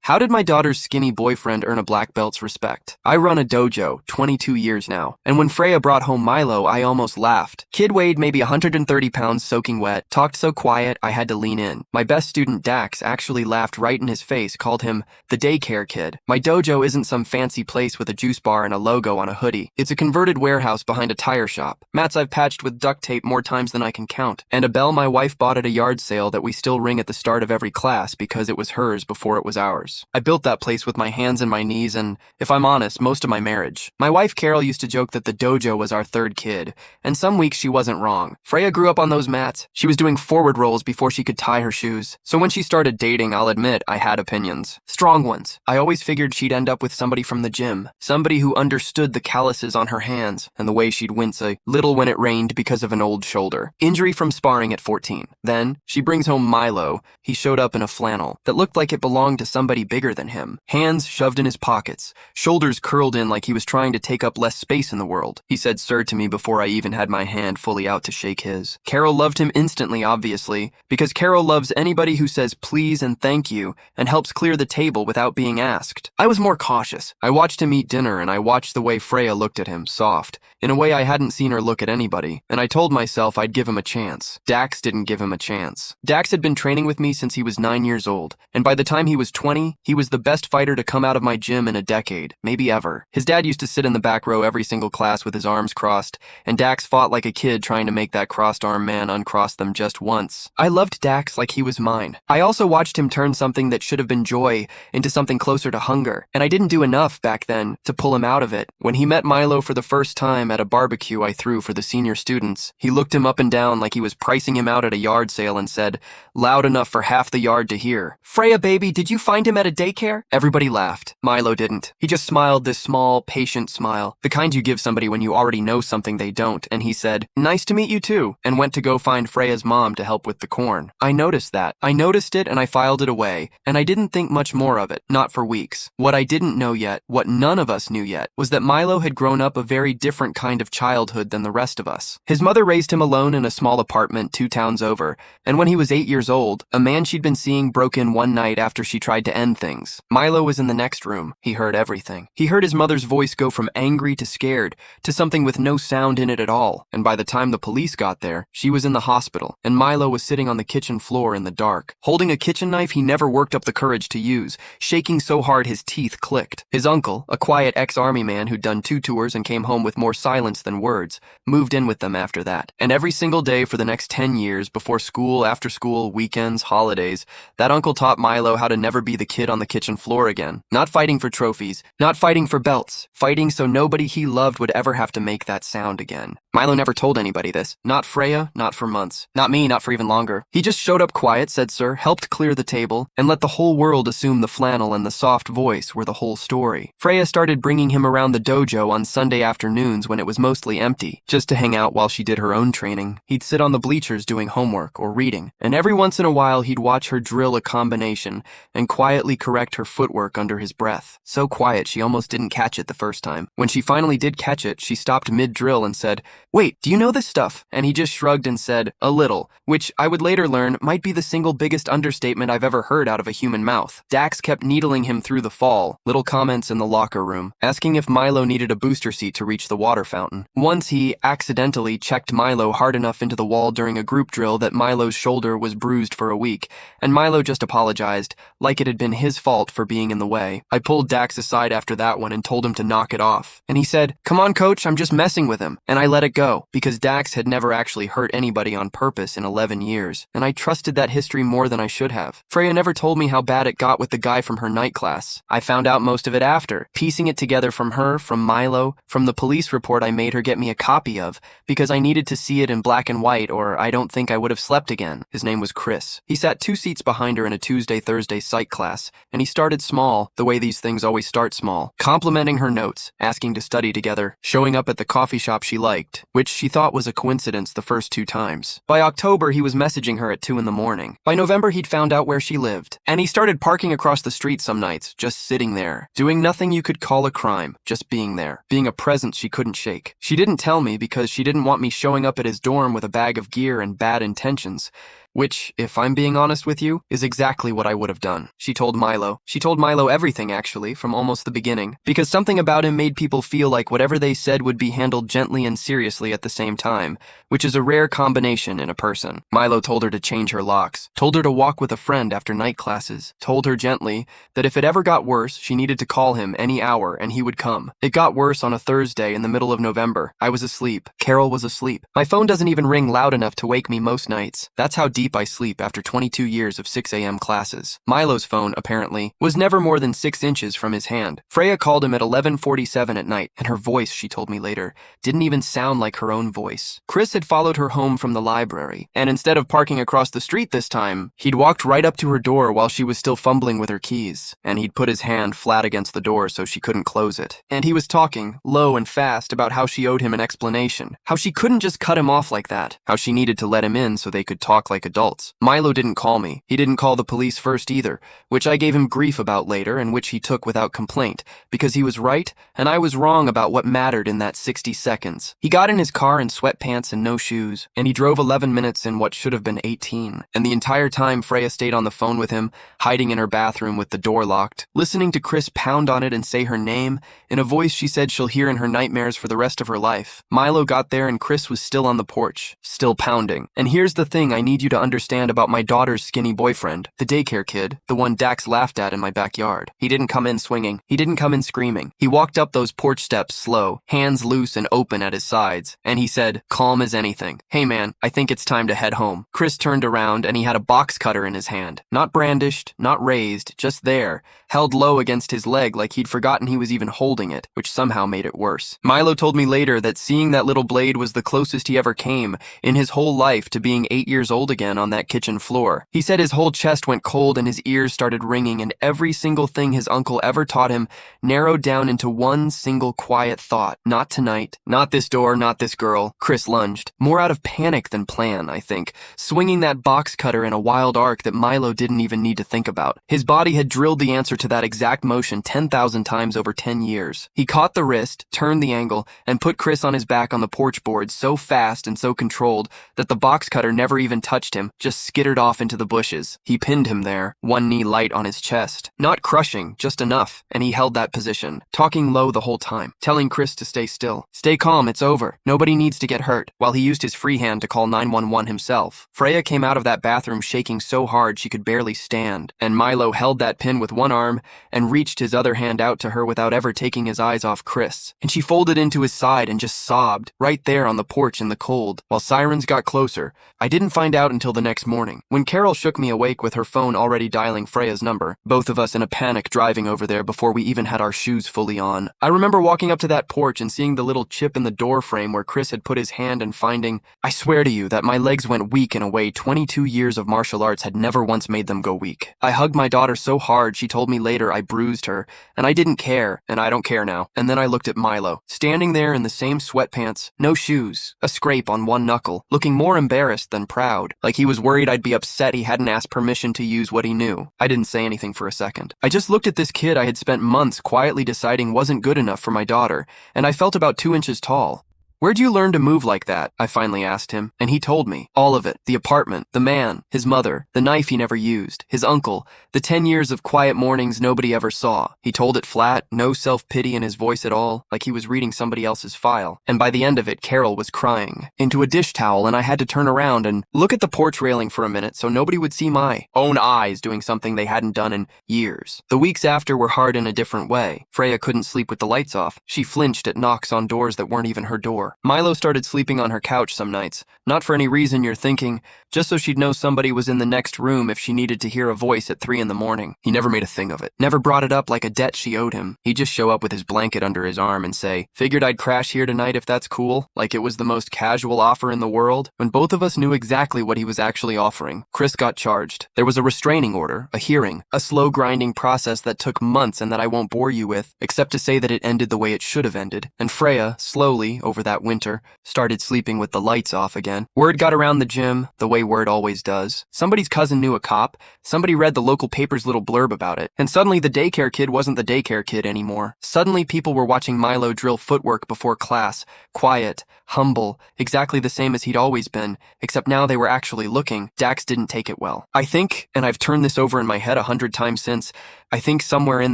How did my daughter's skinny boyfriend earn a black belt's respect? I run a dojo, 22 years now, and when Freya brought home Milo, I almost laughed. Kid weighed maybe 130 pounds soaking wet, talked so quiet I had to lean in. My best student Dax actually laughed right in his face, called him the daycare kid. My dojo isn't some fancy place with a juice bar and a logo on a hoodie. It's a converted warehouse behind a tire shop. Mats I've patched with duct tape more times than I can count, and a bell my wife bought at a yard sale that we still ring at the start of every class because it was hers before it was ours. I built that place with my hands and my knees and, if I'm honest, most of my marriage. My wife Carol used to joke that the dojo was our third kid, and some weeks she wasn't wrong. Freya grew up on those mats. She was doing forward rolls before she could tie her shoes. So when she started dating, I'll admit I had opinions. Strong ones. I always figured she'd end up with somebody from the gym. Somebody who understood the calluses on her hands and the way she'd wince a little when it rained because of an old shoulder. Injury from sparring at 14. Then, she brings home Milo. He showed up in a flannel that looked like it belonged to somebody bigger than him. Hands shoved in his pockets, shoulders curled in like he was trying to take up less space in the world. He said sir to me before I even had my hand fully out to shake his. Carol loved him instantly, obviously, because Carol loves anybody who says please and thank you and helps clear the table without being asked. I was more cautious. I watched him eat dinner and I watched the way Freya looked at him, soft, in a way I hadn't seen her look at anybody, and I told myself I'd give him a chance. Dax didn't give him a chance. Dax had been training with me since he was 9 years old, and by the time he was 20, he was the best fighter to come out of my gym in a decade, maybe ever. His dad used to sit in the back row every single class with his arms crossed, and Dax fought like a kid trying to make that crossed arm man uncross them just once. I loved Dax like he was mine. I also watched him turn something that should have been joy into something closer to hunger, and I didn't do enough back then to pull him out of it. When he met Milo for the first time at a barbecue I threw for the senior students, he looked him up and down like he was pricing him out at a yard sale and said, loud enough for half the yard to hear, "Freya baby, did you find him at a daycare?" Everybody laughed. Milo didn't. He just smiled this small, patient smile, the kind you give somebody when you already know something they don't, and he said, "Nice to meet you too," and went to go find Freya's mom to help with the corn. I noticed that. I noticed it and I filed it away, and I didn't think much more of it, not for weeks. What I didn't know yet, what none of us knew yet, was that Milo had grown up a very different kind of childhood than the rest of us. His mother raised him alone in a small apartment 2 towns over, and when he was 8 years old, a man she'd been seeing broke in one night after she tried to end things. Milo was in the next room. He heard everything. He heard his mother's voice go from angry to scared to something with no sound in it at all, and by the time the police got there, she was in the hospital, and Milo was sitting on the kitchen floor in the dark, holding a kitchen knife he never worked up the courage to use, shaking so hard his teeth clicked. His uncle, a quiet ex-army man who'd done 2 tours and came home with more silence than words, moved in with them after that. And every single day for the next 10 years, before school, after school, weekends, holidays, that uncle taught Milo how to never be the kid on the kitchen floor again. Not fighting for trophies, not fighting for belts, fighting so nobody he loved would ever have to make that sound again. Milo never told anybody this. Not Freya, not for months. Not me, not for even longer. He just showed up quiet, said sir, helped clear the table, and let the whole world assume the flannel and the soft voice were the whole story. Freya started bringing him around the dojo on Sunday afternoons when it was mostly empty, just to hang out while she did her own training. He'd sit on the bleachers doing homework or reading, and every once in a while he'd watch her drill a combination and quietly correct her footwork under his breath. So quiet she almost didn't catch it the first time. When she finally did catch it, she stopped mid-drill and said, "Wait, do you know this stuff?" And he just shrugged and said, "A little," which I would later learn might be the single biggest understatement I've ever heard out of a human mouth. Dax kept needling him through the fall, little comments in the locker room, asking if Milo needed a booster seat to reach the water fountain. Once he accidentally checked Milo hard enough into the wall during a group drill that Milo's shoulder was bruised for a week, and Milo just apologized, like it had been his fault for being in the way. I pulled Dax aside after that one and told him to knock it off. And he said, "Come on, coach, I'm just messing with him." And I let it go, because Dax had never actually hurt anybody on purpose in 11 years, and I trusted that history more than I should have. Freya never told me how bad it got with the guy from her night class. I found out most of it after, piecing it together from her, from Milo, from the police report I made her get me a copy of, because I needed to see it in black and white or I don't think I would have slept again. His name was Chris. He sat 2 seats behind her in a Tuesday-Thursday psych class, and he started small, the way these things always start small, complimenting her notes, asking to study together, showing up at the coffee shop she liked, which she thought was a coincidence the first 2 times. By October, he was messaging her at 2 in the morning. By November, he'd found out where she lived, and he started parking across the street some nights, just sitting there, doing nothing you could call a crime, just being there, being a presence she couldn't shake. She didn't tell me because she didn't want me showing up at his dorm with a bag of gear and bad intentions, Which, if I'm being honest with you, is exactly what I would have done. She told Milo. She told Milo everything, actually, from almost the beginning. Because something about him made people feel like whatever they said would be handled gently and seriously at the same time, which is a rare combination in a person. Milo told her to change her locks, told her to walk with a friend after night classes, told her gently that if it ever got worse, she needed to call him any hour and he would come. It got worse on a Thursday in the middle of November. I was asleep. Carol was asleep. My phone doesn't even ring loud enough to wake me most nights. That's how deep I sleep after 22 years of 6 a.m. classes. Milo's phone, apparently, was never more than 6 inches from his hand. Freya called him at 11:47 at night, and her voice, she told me later, didn't even sound like her own voice. Chris had followed her home from the library, and instead of parking across the street this time, he'd walked right up to her door while she was still fumbling with her keys, and he'd put his hand flat against the door so she couldn't close it. And he was talking, low and fast, about how she owed him an explanation, how she couldn't just cut him off like that, how she needed to let him in so they could talk like adults. Milo didn't call me. He didn't call the police first either, which I gave him grief about later and which he took without complaint, because he was right and I was wrong about what mattered in that 60 seconds. He got in his car in sweatpants and no shoes, and he drove 11 minutes in what should have been 18. And the entire time Freya stayed on the phone with him, hiding in her bathroom with the door locked, listening to Chris pound on it and say her name in a voice she said she'll hear in her nightmares for the rest of her life. Milo got there and Chris was still on the porch, still pounding. And here's the thing I need you to understand about my daughter's skinny boyfriend, the daycare kid, the one Dax laughed at in my backyard. He didn't come in swinging. He didn't come in screaming. He walked up those porch steps slow, hands loose and open at his sides, and he said, calm as anything, "Hey man, I think it's time to head home." Chris turned around and he had a box cutter in his hand. Not brandished, not raised, just there, held low against his leg like he'd forgotten he was even holding it, which somehow made it worse. Milo told me later that seeing that little blade was the closest he ever came in his whole life to being 8 years old again on that kitchen floor. He said his whole chest went cold and his ears started ringing, and every single thing his uncle ever taught him narrowed down into one single quiet thought. Not tonight. Not this door, not this girl. Chris lunged, more out of panic than plan, I think, swinging that box cutter in a wild arc that Milo didn't even need to think about. His body had drilled the answer to that exact motion 10,000 times over 10 years. He caught the wrist, turned the angle, and put Chris on his back on the porch board so fast and so controlled that the box cutter never even touched him, just skittered off into the bushes. He pinned him there, one knee light on his chest. Not crushing, just enough, and he held that position, talking low the whole time, telling Chris to stay still. Stay calm, it's over. Nobody needs to get hurt, while he used his free hand to call 911 himself. Freya came out of that bathroom shaking so hard she could barely stand, and Milo held that pin with one arm and reached his other hand out to her without ever taking his eyes off Chris. And she folded into his side and just sobbed, right there on the porch in the cold, while sirens got closer. I didn't find out until the next morning, when Carol shook me awake with her phone already dialing Freya's number, both of us in a panic driving over there before we even had our shoes fully on. I remember walking up to that porch and seeing the little chip in the door frame where Chris had put his hand and finding, I swear to you that my legs went weak in a way 22 years of martial arts had never once made them go weak. I hugged my daughter so hard she told me later I bruised her, and I didn't care, and I don't care now. And then I looked at Milo, standing there in the same sweatpants, no shoes, a scrape on one knuckle, looking more embarrassed than proud, like he was worried I'd be upset he hadn't asked permission to use what he knew. I didn't say anything for a second. I just looked at this kid I had spent months quietly deciding wasn't good enough for my daughter, and I felt about 2 inches tall. Where'd you learn to move like that? I finally asked him, and he told me. All of it. The apartment, the man, his mother, the knife he never used, his uncle, the 10 years of quiet mornings nobody ever saw. He told it flat, no self-pity in his voice at all, like he was reading somebody else's file. And by the end of it, Carol was crying into a dish towel, and I had to turn around and look at the porch railing for a minute so nobody would see my own eyes doing something they hadn't done in years. The weeks after were hard in a different way. Freya couldn't sleep with the lights off. She flinched at knocks on doors that weren't even her door. Milo started sleeping on her couch some nights, not for any reason you're thinking, just so she'd know somebody was in the next room if she needed to hear a voice at 3 a.m. He never made a thing of it, never brought it up like a debt she owed him. He'd just show up with his blanket under his arm and say, "Figured I'd crash here tonight if that's cool," like it was the most casual offer in the world, when both of us knew exactly what he was actually offering. Chris got charged. There was a restraining order, a hearing, a slow grinding process that took months and that I won't bore you with, except to say that it ended the way it should have ended. And Freya, slowly, over that that winter, started sleeping with the lights off again. Word got around the gym, the way word always does. Somebody's cousin knew a cop, somebody read the local paper's little blurb about it, and suddenly the daycare kid wasn't the daycare kid anymore. Suddenly people were watching Milo drill footwork before class, quiet, humble, exactly the same as he'd always been, except now they were actually looking. Dax didn't take it well. I think, and I've turned this over in my head 100 times since, I think somewhere in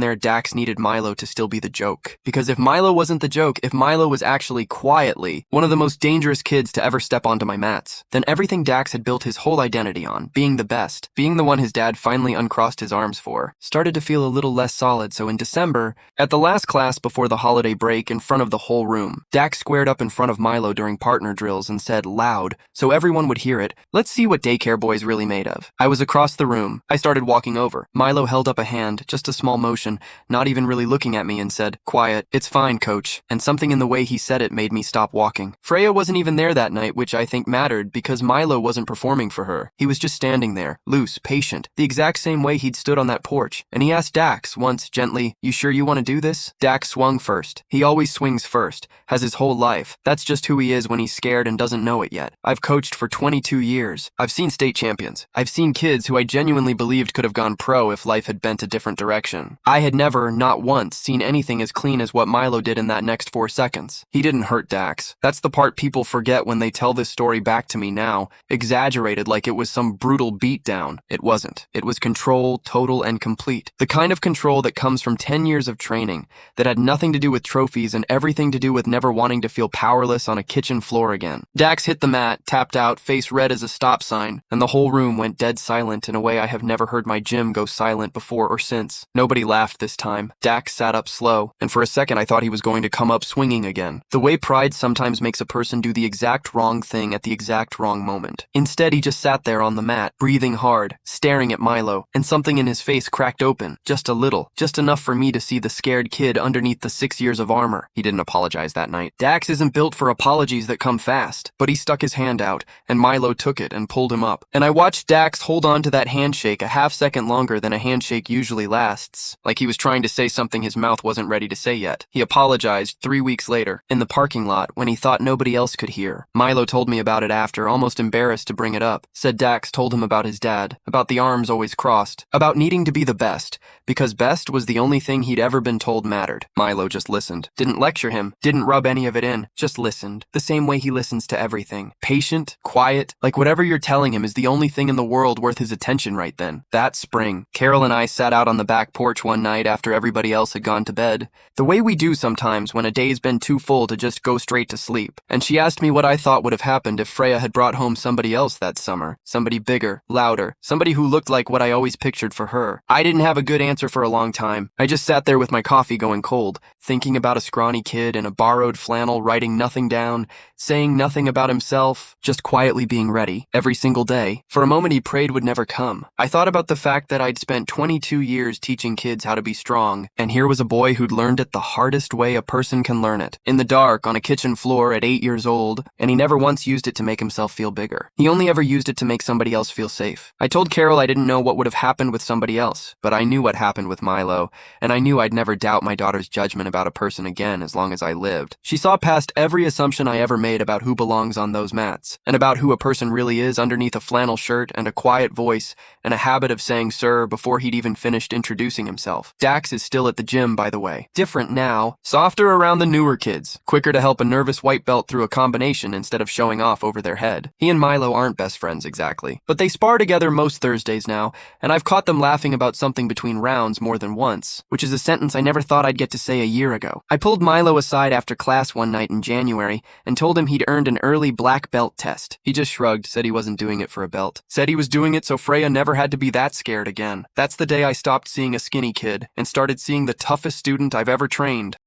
there Dax needed Milo to still be the joke. Because if Milo wasn't the joke, if Milo was actually quietly one of the most dangerous kids to ever step onto my mats, then everything Dax had built his whole identity on, being the best, being the one his dad finally uncrossed his arms for, started to feel a little less solid. So in December, at the last class before the holiday break in front of the whole room, Dax squared up in front of Milo during partner drills and said loud, so everyone would hear it, "Let's see what daycare boy's really made of." I was across the room. I started walking over. Milo held up a hand, just a small motion, not even really looking at me, and said, "Quiet, it's fine, coach." And something in the way he said it made me stop walking. Freya wasn't even there that night, which I think mattered because Milo wasn't performing for her. He was just standing there, loose, patient, the exact same way he'd stood on that porch. And he asked Dax once, gently, "You sure you want to do this?" Dax swung first. He always swings first, has his whole life. That's just who he is when he's scared and doesn't know it yet. I've coached for 22 years. I've seen state champions. I've seen kids who I genuinely believed could have gone pro if life had bent a different direction. I had never, not once, seen anything as clean as what Milo did in that next 4 seconds. He didn't hurt Dax. That's the part people forget when they tell this story back to me now, exaggerated like it was some brutal beatdown. It wasn't. It was control, total and complete. The kind of control that comes from 10 years of training, that had nothing to do with trophies and everything to do with never wanting to feel powerless on a kitchen floor again. Dax hit the mat, tapped out, face red as a stop sign, and the whole room went dead silent in a way I have never heard my gym go silent before or since. Nobody laughed this time. Dax sat up slow, and for a second I thought he was going to come up swinging again. The way pride sometimes makes a person do the exact wrong thing at the exact wrong moment. Instead, he just sat there on the mat, breathing hard, staring at Milo, and something in his face cracked open, just a little, just enough for me to see the scared kid underneath the 6 years of armor. He didn't apologize that night. Dax isn't built for apologies that come fast, but he stuck his hand out, and Milo took it and pulled him up. And I watched Dax hold on to that handshake a half second longer than a handshake usually lasts, like he was trying to say something his mouth wasn't ready to say yet. He apologized 3 weeks later, in the parking lot, when he thought nobody else could hear. Milo told me about it after, almost embarrassed to bring it up. Said Dax told him about his dad, about the arms always crossed, about needing to be the best, because best was the only thing he'd ever been told mattered. Milo just listened. Didn't lecture him, didn't rub any of it in, just listened. The same way he listens to everything. Patient, quiet, like whatever you're telling him is the only thing in the world worth his attention right then. That spring, Carol and I sat out on the back porch one night after everybody else had gone to bed, the way we do sometimes when a day's been too full to just go straight to sleep. And she asked me what I thought would have happened if Freya had brought home somebody else that summer. Somebody bigger, louder, somebody who looked like what I always pictured for her. I didn't have a good answer for a long time. I just sat there with my coffee going cold, thinking about a scrawny kid in a borrowed flannel writing nothing down, saying nothing about himself, just quietly being ready, every single day. For a moment he prayed would never come. I thought about the fact that I'd spent 22 years teaching kids how to be strong, and here was a boy who'd learned it the hardest way a person can learn it. In the dark, on a kitchen floor at 8 years old, and he never once used it to make himself feel bigger. He only ever used it to make somebody else feel safe. I told Carol I didn't know what would have happened with somebody else, but I knew what happened with Milo, and I knew I'd never doubt my daughter's judgment about a person again as long as I lived. She saw past every assumption I ever made about who belongs on those mats, and about who a person really is underneath a flannel shirt and a quiet voice and a habit of saying sir before he'd even finished introducing himself. Dax is still at the gym, by the way. Different now, softer around the newer kids, quicker to help a nervous white belt through a combination instead of showing off over their head. He and Milo aren't best friends exactly, but they spar together most Thursdays now, and I've caught them laughing about something between rounds more than once, which is a sentence I never thought I'd get to say a year ago. I pulled Milo aside after class one night in January and told him he'd earned an early black belt test. He just shrugged, said he wasn't doing it for a belt. Said he was doing it so Freya never had to be that scared again. That's the day I stopped seeing a skinny kid and started seeing the toughest student I've ever trained.